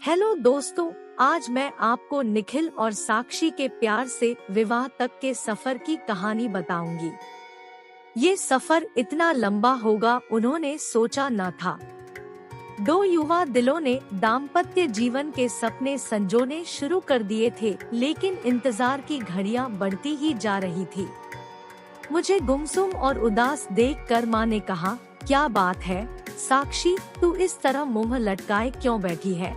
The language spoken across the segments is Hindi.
हेलो दोस्तों, आज मैं आपको निखिल और साक्षी के प्यार से विवाह तक के सफर की कहानी बताऊंगी। ये सफर इतना लंबा होगा उन्होंने सोचा न था। दो युवा दिलों ने दाम्पत्य जीवन के सपने संजोने शुरू कर दिए थे, लेकिन इंतजार की घड़ियां बढ़ती ही जा रही थी। मुझे गुमसुम और उदास देखकर माँ ने कहा, क्या बात है साक्षी, तू इस तरह मुंह लटकाए क्यों बैठी है?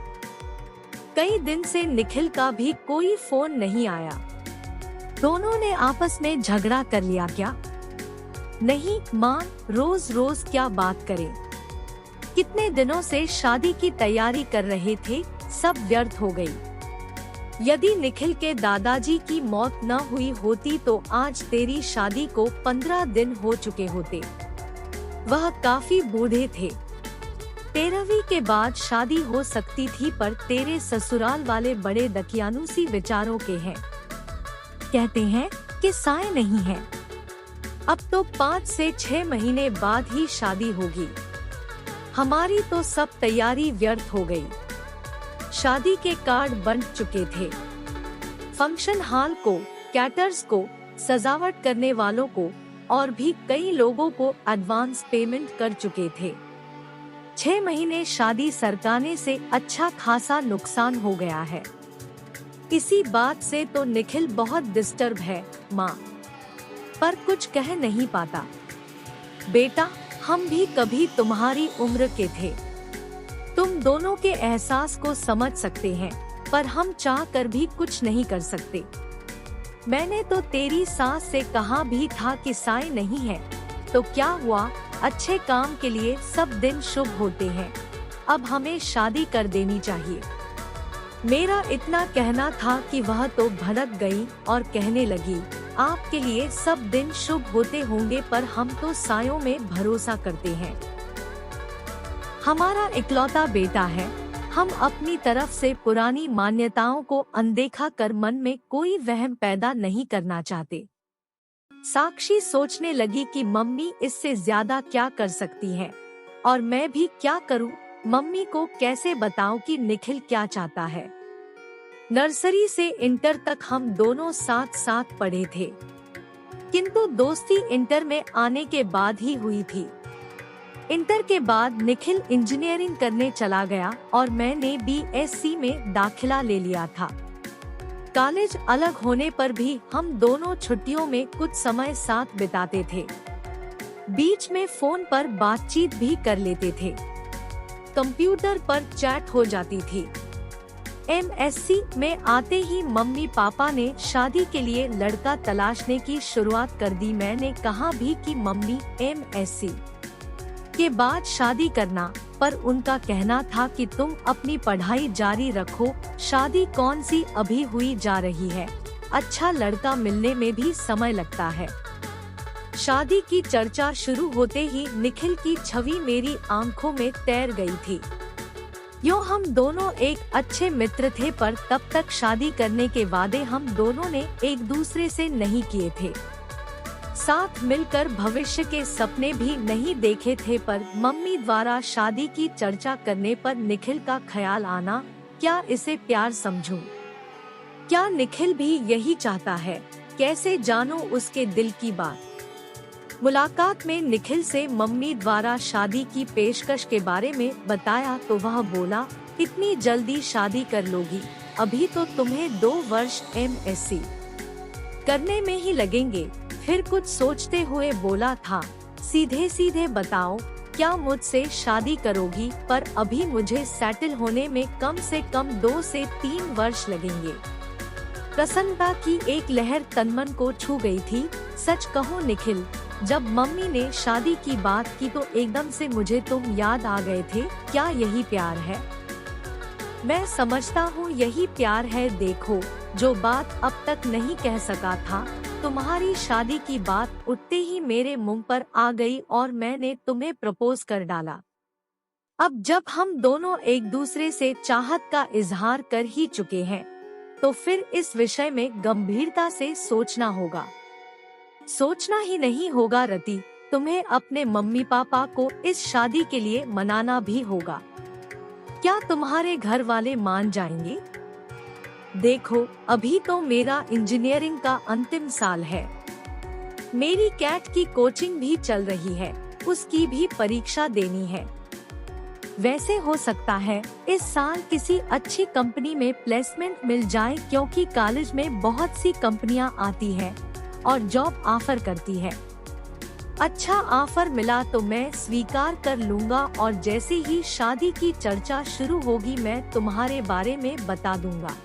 कई दिन से निखिल का भी कोई फोन नहीं आया। दोनों ने आपस में झगड़ा कर लिया क्या? नहीं माँ, रोज रोज क्या बात करें। कितने दिनों से शादी की तैयारी कर रहे थे, सब व्यर्थ हो गई। यदि निखिल के दादाजी की मौत न हुई होती तो आज तेरी शादी को 15 दिन हो चुके होते। वह काफी बूढ़े थे। 13वीं के बाद शादी हो सकती थी, पर तेरे ससुराल वाले बड़े दकियानूसी विचारों के हैं। कहते हैं कि साए नहीं है। अब तो 5 से 6 महीने बाद ही शादी होगी। हमारी तो सब तैयारी व्यर्थ हो गई। शादी के कार्ड बन चुके थे। फंक्शन हॉल को, कैटर्स को, सजावट करने वालों को और भी कई लोगों को एडवांस पेमेंट कर चुके थे। 6 महीने शादी सरकाने से अच्छा खासा नुकसान हो गया है। इसी बात से तो निखिल बहुत डिस्टर्ब है माँ, पर कुछ कह नहीं पाता। बेटा, हम भी कभी तुम्हारी उम्र के थे। तुम दोनों के एहसास को समझ सकते हैं, पर हम चाह कर भी कुछ नहीं कर सकते। मैंने तो तेरी सास से कहा भी था कि साए नहीं है, तो क्या हुआ? अच्छे काम के लिए सब दिन शुभ होते हैं। अब हमें शादी कर देनी चाहिए। मेरा इतना कहना था कि वह तो भड़क गई और कहने लगी, आपके लिए सब दिन शुभ होते होंगे, पर हम तो सायों में भरोसा करते हैं। हमारा इकलौता बेटा है। हम अपनी तरफ से पुरानी मान्यताओं को अनदेखा कर मन में कोई वहम पैदा नहीं करना चाहते। साक्षी सोचने लगी कि मम्मी इससे ज्यादा क्या कर सकती है, और मैं भी क्या करूं? मम्मी को कैसे बताऊं कि निखिल क्या चाहता है? नर्सरी से इंटर तक हम दोनों साथ साथ पढ़े थे, किंतु दोस्ती इंटर में आने के बाद ही हुई थी। इंटर के बाद निखिल इंजीनियरिंग करने चला गया और मैंने BSc में दाखिला ले लिया था। कॉलेज अलग होने पर भी हम दोनों छुट्टियों में कुछ समय साथ बिताते थे। बीच में फोन पर बातचीत भी कर लेते थे। कंप्यूटर पर चैट हो जाती थी। MSc में आते ही मम्मी पापा ने शादी के लिए लड़का तलाशने की शुरुआत कर दी। मैंने कहा भी कि मम्मी MSc के बाद शादी करना, पर उनका कहना था कि तुम अपनी पढ़ाई जारी रखो, शादी कौन सी अभी हुई जा रही है, अच्छा लड़का मिलने में भी समय लगता है। शादी की चर्चा शुरू होते ही निखिल की छवि मेरी आंखों में तैर गई थी। यूँ हम दोनों एक अच्छे मित्र थे, पर तब तक शादी करने के वादे हम दोनों ने एक दूसरे से नहीं किए थे। साथ मिलकर भविष्य के सपने भी नहीं देखे थे, पर मम्मी द्वारा शादी की चर्चा करने पर निखिल का ख्याल आना, क्या इसे प्यार समझूं? क्या निखिल भी यही चाहता है? कैसे जानूं उसके दिल की बात? मुलाकात में निखिल से मम्मी द्वारा शादी की पेशकश के बारे में बताया तो वह बोला, इतनी जल्दी शादी कर लोगी? अभी तो तुम्हें 2 वर्ष MSc करने में ही लगेंगे। फिर कुछ सोचते हुए बोला था, सीधे सीधे बताओ, क्या मुझसे शादी करोगी? पर अभी मुझे सेटल होने में कम से कम 2 से 3 वर्ष लगेंगे। प्रसन्नता की एक लहर तनमन को छू गई थी। सच कहूँ निखिल, जब मम्मी ने शादी की बात की तो एकदम से मुझे तुम याद आ गए थे। क्या यही प्यार है? मैं समझता हूँ यही प्यार है। देखो, जो बात अब तक नहीं कह सका था, तुम्हारी शादी की बात उठते ही मेरे मुंह पर आ गई और मैंने तुम्हें प्रपोज कर डाला। अब जब हम दोनों एक दूसरे से चाहत का इजहार कर ही चुके हैं, तो फिर इस विषय में गंभीरता से सोचना होगा। सोचना ही नहीं होगा रति, तुम्हें अपने मम्मी पापा को इस शादी के लिए मनाना भी होगा। क्या तुम्हारे घर वाले मान जाएंगे? देखो, अभी तो मेरा इंजीनियरिंग का अंतिम साल है। मेरी कैट की कोचिंग भी चल रही है, उसकी भी परीक्षा देनी है। वैसे हो सकता है इस साल किसी अच्छी कंपनी में प्लेसमेंट मिल जाए, क्योंकि कॉलेज में बहुत सी कंपनियां आती हैं और जॉब ऑफर करती है। अच्छा ऑफर मिला तो मैं स्वीकार कर लूंगा और जैसे ही शादी की चर्चा शुरू होगी मैं तुम्हारे बारे में बता दूंगा।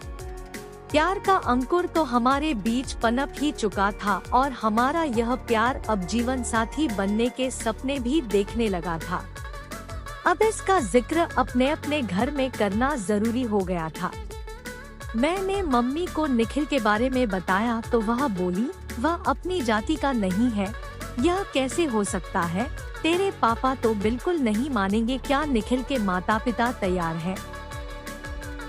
प्यार का अंकुर तो हमारे बीच पनप ही चुका था और हमारा यह प्यार अब जीवन साथी बनने के सपने भी देखने लगा था। अब इसका जिक्र अपने अपने घर में करना जरूरी हो गया था। मैंने मम्मी को निखिल के बारे में बताया तो वह बोली, वह अपनी जाति का नहीं है। यह कैसे हो सकता है? तेरे पापा तो बिल्कुल नहीं मानेंगे। क्या निखिल के माता पिता तैयार हैं?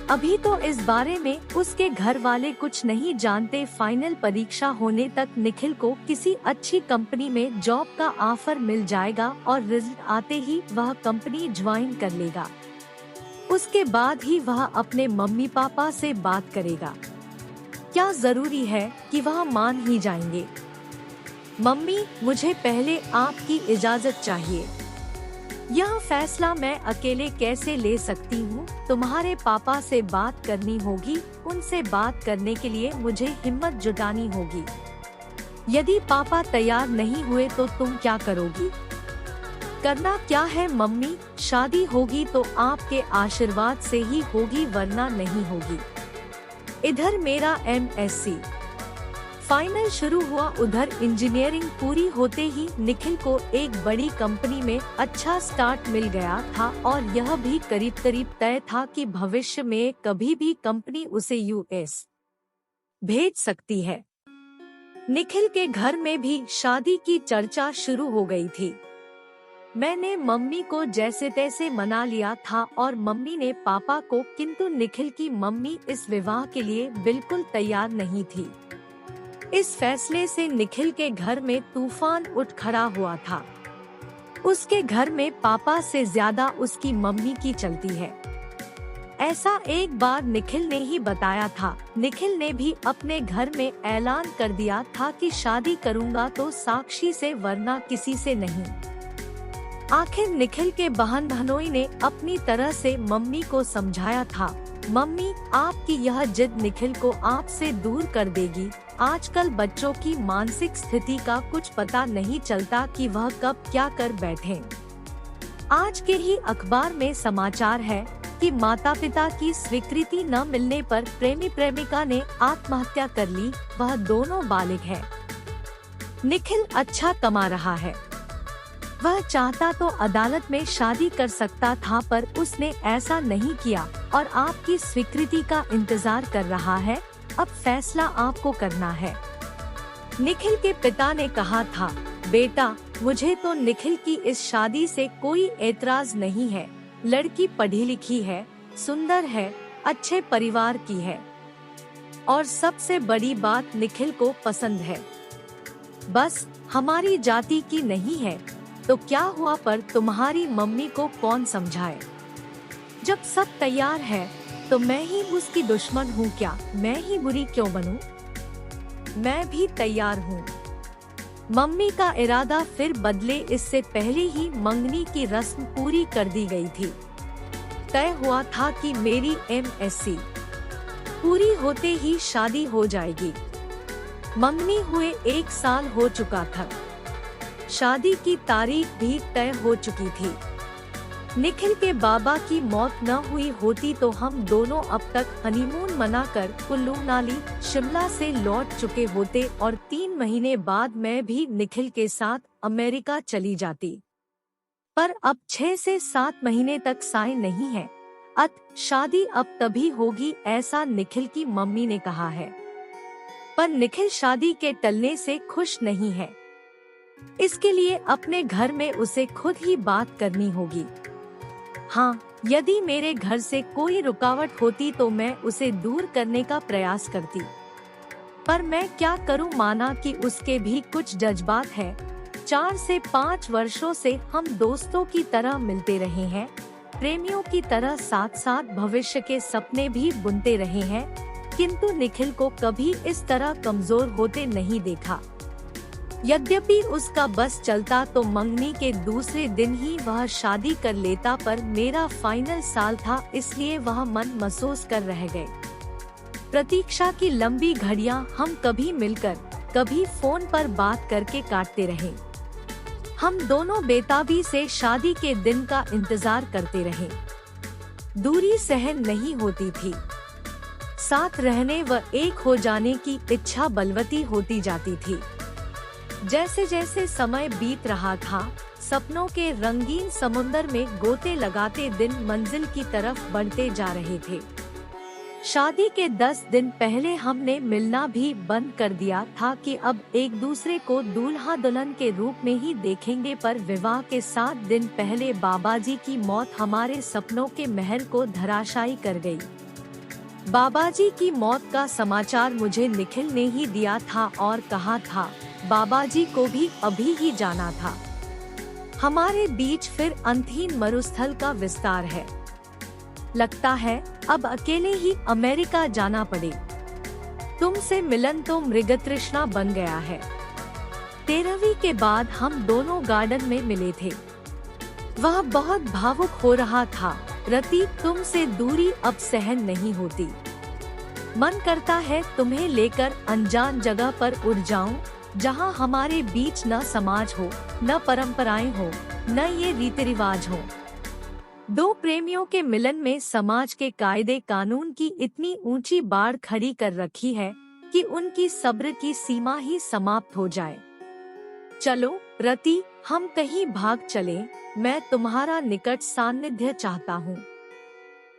अभी तो इस बारे में उसके घर वाले कुछ नहीं जानते। फाइनल परीक्षा होने तक निखिल को किसी अच्छी कंपनी में जॉब का ऑफर मिल जाएगा और रिजल्ट आते ही वह कंपनी ज्वाइन कर लेगा। उसके बाद ही वह अपने मम्मी पापा से बात करेगा। क्या जरूरी है कि वह मान ही जाएंगे? मम्मी, मुझे पहले आपकी इजाजत चाहिए। यह फैसला मैं अकेले कैसे ले सकती हूँ? तुम्हारे पापा से बात करनी होगी। उनसे बात करने के लिए मुझे हिम्मत जुटानी होगी। यदि पापा तैयार नहीं हुए तो तुम क्या करोगी? करना क्या है मम्मी, शादी होगी तो आपके आशीर्वाद से ही होगी, वरना नहीं होगी। इधर मेरा MSc फाइनल शुरू हुआ, उधर इंजीनियरिंग पूरी होते ही निखिल को एक बड़ी कंपनी में अच्छा स्टार्ट मिल गया था और यह भी करीब करीब तय था कि भविष्य में कभी भी कंपनी उसे US भेज सकती है। निखिल के घर में भी शादी की चर्चा शुरू हो गई थी। मैंने मम्मी को जैसे तैसे मना लिया था और मम्मी ने पापा को, किंतु निखिल की मम्मी इस विवाह के लिए बिल्कुल तैयार नहीं थी। इस फैसले से निखिल के घर में तूफान उठ खड़ा हुआ था। उसके घर में पापा से ज्यादा उसकी मम्मी की चलती है। ऐसा एक बार निखिल ने ही बताया था। निखिल ने भी अपने घर में ऐलान कर दिया था कि शादी करूंगा तो साक्षी से, वरना किसी से नहीं। आखिर निखिल के बहन भनोई ने अपनी तरह से मम्मी को समझाया था, मम्मी, आपकी यह जिद निखिल को आपसे दूर कर देगी। आजकल बच्चों की मानसिक स्थिति का कुछ पता नहीं चलता कि वह कब क्या कर बैठें। आज के ही अखबार में समाचार है कि माता पिता की स्वीकृति न मिलने पर प्रेमी प्रेमिका ने आत्महत्या कर ली। वह दोनों बालिग है। निखिल अच्छा कमा रहा है। वह चाहता तो अदालत में शादी कर सकता था, पर उसने ऐसा नहीं किया और आपकी स्वीकृति का इंतजार कर रहा है। अब फैसला आपको करना है। निखिल के पिता ने कहा था, बेटा, मुझे तो निखिल की इस शादी से कोई एतराज नहीं है। लड़की पढ़ी लिखी है, सुंदर है, अच्छे परिवार की है और सबसे बड़ी बात निखिल को पसंद है। बस हमारी जाति की नहीं है तो क्या हुआ, पर तुम्हारी मम्मी को कौन समझाए? जब सब तैयार है तो मैं ही उसकी दुश्मन हूँ क्या? मैं ही बुरी क्यों बनूं? मैं भी तैयार हूँ। मम्मी का इरादा फिर बदले, इससे पहले ही मंगनी की रस्म पूरी कर दी गई थी। तय हुआ था कि मेरी MSc पूरी होते ही शादी हो जाएगी। मंगनी हुए 1 साल हो चुका था। शादी की तारीख भी तय हो चुकी थी। निखिल के बाबा की मौत न हुई होती तो हम दोनों अब तक हनीमून मनाकर कुल्लू मनाली शिमला से लौट चुके होते और 3 महीने बाद मैं भी निखिल के साथ अमेरिका चली जाती। पर अब 6 से 7 महीने तक साइन नहीं है। शादी अब तभी होगी, ऐसा निखिल की मम्मी ने कहा है। पर निखिल शादी के टलने से खुश नहीं है। इसके लिए अपने घर में उसे खुद ही बात करनी होगी। हाँ, यदि मेरे घर से कोई रुकावट होती तो मैं उसे दूर करने का प्रयास करती, पर मैं क्या करूं? माना कि उसके भी कुछ जज्बात हैं। 4 से 5 वर्षों से हम दोस्तों की तरह मिलते रहे हैं। प्रेमियों की तरह साथ साथ भविष्य के सपने भी बुनते रहे हैं, किंतु निखिल को कभी इस तरह कमजोर होते नहीं देखा। यद्यपि उसका बस चलता तो मंगनी के दूसरे दिन ही वह शादी कर लेता, पर मेरा फाइनल साल था इसलिए वह मन महसूस कर रह गए। प्रतीक्षा की लंबी घड़ियां हम कभी मिलकर कभी फोन पर बात करके काटते रहे। हम दोनों बेताबी से शादी के दिन का इंतजार करते रहे। दूरी सहन नहीं होती थी, साथ रहने व एक हो जाने की इच्छा बलवती होती जाती थी। जैसे जैसे समय बीत रहा था, सपनों के रंगीन समुंदर में गोते लगाते दिन मंजिल की तरफ बढ़ते जा रहे थे। शादी के 10 दिन पहले हमने मिलना भी बंद कर दिया था कि अब एक दूसरे को दूल्हा दुल्हन के रूप में ही देखेंगे, पर विवाह के 7 दिन पहले बाबाजी की मौत हमारे सपनों के महल को धराशायी कर गई। बाबाजी की मौत का समाचार मुझे निखिल ने ही दिया था और कहा था बाबाजी को भी अभी ही जाना था। हमारे बीच फिर अंतहीन मरुस्थल का विस्तार है। लगता है अब अकेले ही अमेरिका जाना पड़े। तुमसे मिलन तो मृगतृष्णा बन गया है। 13वीं के बाद हम दोनों गार्डन में मिले थे। वह बहुत भावुक हो रहा था। रति, तुमसे दूरी अब सहन नहीं होती। मन करता है तुम्हें लेकर अनजान जगह पर उड़ जाऊं, जहां हमारे बीच न समाज हो, न परंपराएं हो, न ये रीति रिवाज हो। दो प्रेमियों के मिलन में समाज के कायदे कानून की इतनी ऊंची बाड़ खड़ी कर रखी है कि उनकी सब्र की सीमा ही समाप्त हो जाए। चलो रति, हम कहीं भाग चले। मैं तुम्हारा निकट सान्निध्य चाहता हूँ।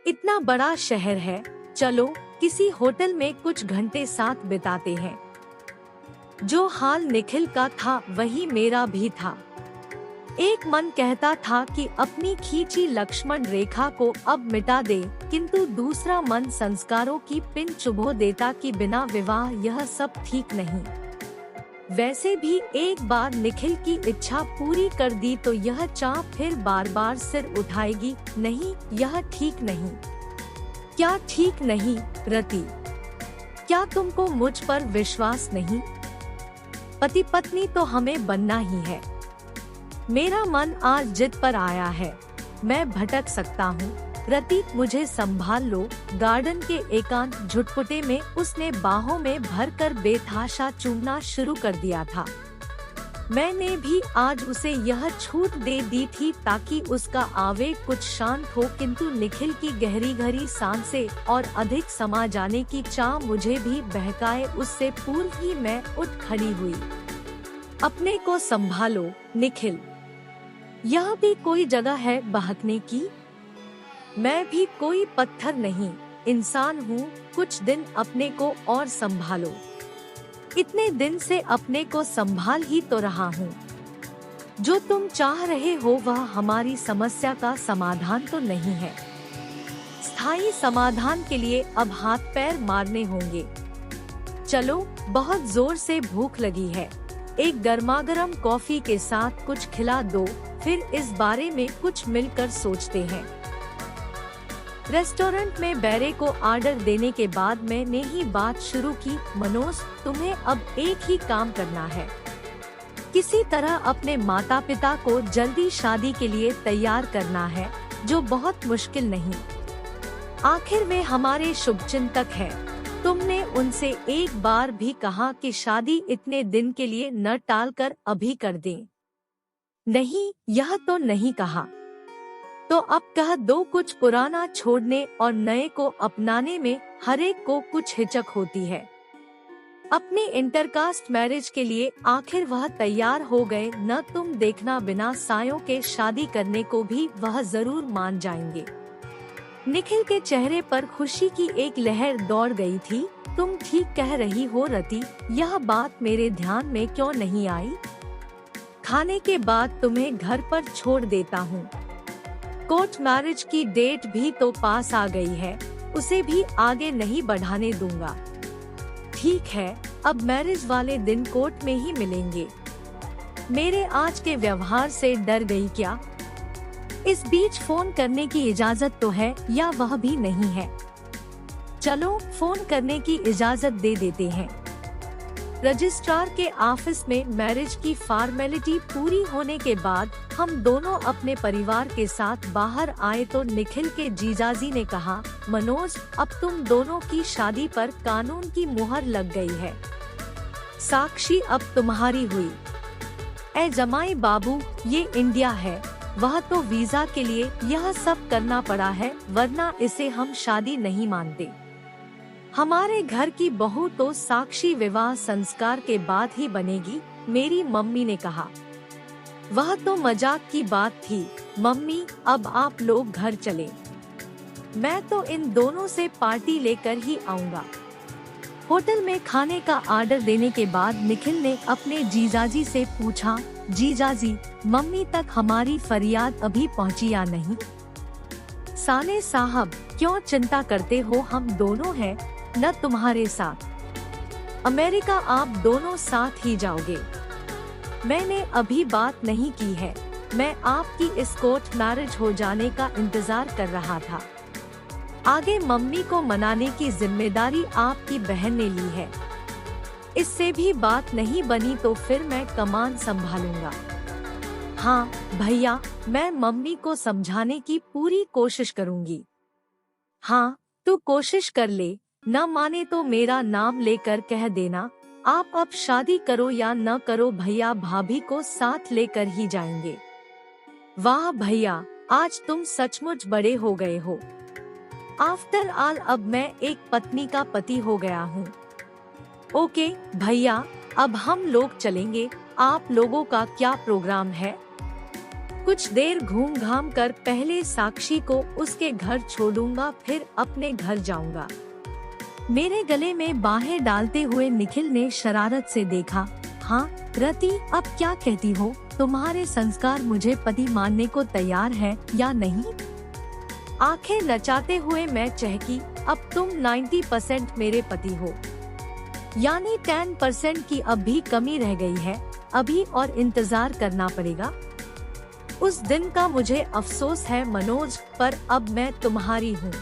इतना बड़ा शहर है, चलो किसी होटल में कुछ घंटे साथ बिताते हैं। जो हाल निखिल का था वही मेरा भी था। एक मन कहता था कि अपनी खींची लक्ष्मण रेखा को अब मिटा दे, किंतु दूसरा मन संस्कारों की पिन चुभो देता कि बिना विवाह यह सब ठीक नहीं। वैसे भी एक बार निखिल की इच्छा पूरी कर दी तो यह चाह फिर बार बार सिर उठाएगी। नहीं, यह ठीक नहीं। क्या ठीक नहीं रति? क्या तुमको मुझ पर विश्वास नहीं? पति पत्नी तो हमें बनना ही है। मेरा मन आज जिद पर आया है। मैं भटक सकता हूँ। रति, मुझे संभाल लो। गार्डन के एकांत झुटपुटे में उसने बाहों में भरकर बेतहाशा चूमना शुरू कर दिया था। मैंने भी आज उसे यह छूट दे दी थी ताकि उसका आवेग कुछ शांत हो, किंतु निखिल की गहरी गहरी सांसें और अधिक समा जाने की चाह मुझे भी बहकाए उससे पूर्व ही मैं उठ खड़ी हुई। अपने को संभालो निखिल, यह भी कोई जगह है बहकने की? मैं भी कोई पत्थर नहीं, इंसान हूँ। कुछ दिन अपने को और संभालो। इतने दिन से अपने को संभाल ही तो रहा हूँ। जो तुम चाह रहे हो वह हमारी समस्या का समाधान तो नहीं है। स्थायी समाधान के लिए अब हाथ पैर मारने होंगे। चलो, बहुत जोर से भूख लगी है। एक गर्मागर्म कॉफी के साथ कुछ खिला दो, फिर इस बारे में कुछ मिलकर सोचते हैं। रेस्टोरेंट में बैरे को ऑर्डर देने के बाद मैंने ही बात शुरू की। मनोज, तुम्हें अब एक ही काम करना है। किसी तरह अपने माता पिता को जल्दी शादी के लिए तैयार करना है, जो बहुत मुश्किल नहीं। आखिर वे हमारे शुभचिंतक हैं। तुमने उनसे एक बार भी कहा कि शादी इतने दिन के लिए न टालकर अभी कर दें? नहीं, यह तो नहीं कहा। तो अब कह दो। कुछ पुराना छोड़ने और नए को अपनाने में हरेक को कुछ हिचक होती है। अपने इंटरकास्ट मैरिज के लिए आखिर वह तैयार हो गए। न तुम देखना, बिना सायों के शादी करने को भी वह जरूर मान जाएंगे। निखिल के चेहरे पर खुशी की एक लहर दौड़ गई थी। तुम ठीक कह रही हो रति, यह बात मेरे ध्यान में क्यों नहीं आई? खाने के बाद तुम्हें घर पर छोड़ देता हूँ। कोर्ट मैरिज की डेट भी तो पास आ गई है, उसे भी आगे नहीं बढ़ाने दूंगा। ठीक है, अब मैरिज वाले दिन कोर्ट में ही मिलेंगे। मेरे आज के व्यवहार से डर गई क्या? इस बीच फोन करने की इजाजत तो है या वह भी नहीं है? चलो फोन करने की इजाजत दे देते हैं। रजिस्ट्रार के ऑफिस में मैरिज की फॉर्मेलिटी पूरी होने के बाद हम दोनों अपने परिवार के साथ बाहर आए तो निखिल के जीजाजी ने कहा, मनोज, अब तुम दोनों की शादी पर कानून की मुहर लग गई है। साक्षी अब तुम्हारी हुई। ए जमाई बाबू, ये इंडिया है, वह तो वीजा के लिए यह सब करना पड़ा है, वरना इसे हम शादी नहीं मानते। हमारे घर की बहू तो साक्षी विवाह संस्कार के बाद ही बनेगी, मेरी मम्मी ने कहा। वह तो मजाक की बात थी मम्मी, अब आप लोग घर चले, मैं तो इन दोनों से पार्टी लेकर ही आऊँगा। होटल में खाने का ऑर्डर देने के बाद निखिल ने अपने जीजाजी से पूछा, जीजाजी, मम्मी तक हमारी फरियाद अभी पहुंची या नहीं? साले साहब, क्यों चिंता करते हो, हम दोनों हैं न तुम्हारे साथ। अमेरिका आप दोनों साथ ही जाओगे। मैंने अभी बात नहीं की है, मैं आपकी इस कोर्ट मैरिज हो जाने का इंतजार कर रहा था। आगे मम्मी को मनाने की जिम्मेदारी आपकी बहन ने ली है। इससे भी बात नहीं बनी तो फिर मैं कमान संभालूंगा। हाँ भैया, मैं मम्मी को समझाने की पूरी कोशिश करूंगी। हाँ, तू कोशिश कर ले, न माने तो मेरा नाम लेकर कह देना, आप अब शादी करो या न करो, भैया भाभी को साथ लेकर ही जाएंगे। वाह भैया, आज तुम सचमुच बड़े हो गए हो। आफ्टर ऑल अब मैं एक पत्नी का पति हो गया हूँ। ओके भैया, अब हम लोग चलेंगे, आप लोगों का क्या प्रोग्राम है? कुछ देर घूम घाम कर पहले साक्षी को उसके घर छोड़ूंगा, फिर अपने घर जाऊंगा। मेरे गले में बाहें डालते हुए निखिल ने शरारत से देखा। हाँ रति, अब क्या कहती हो, तुम्हारे संस्कार मुझे पति मानने को तैयार है या नहीं? आंखें नचाते हुए मैं चहकी, अब तुम 90% मेरे पति हो, यानी 10% की अब भी कमी रह गई है, अभी और इंतजार करना पड़ेगा। उस दिन का मुझे अफसोस है मनोज, पर अब मैं तुम्हारी हूँ।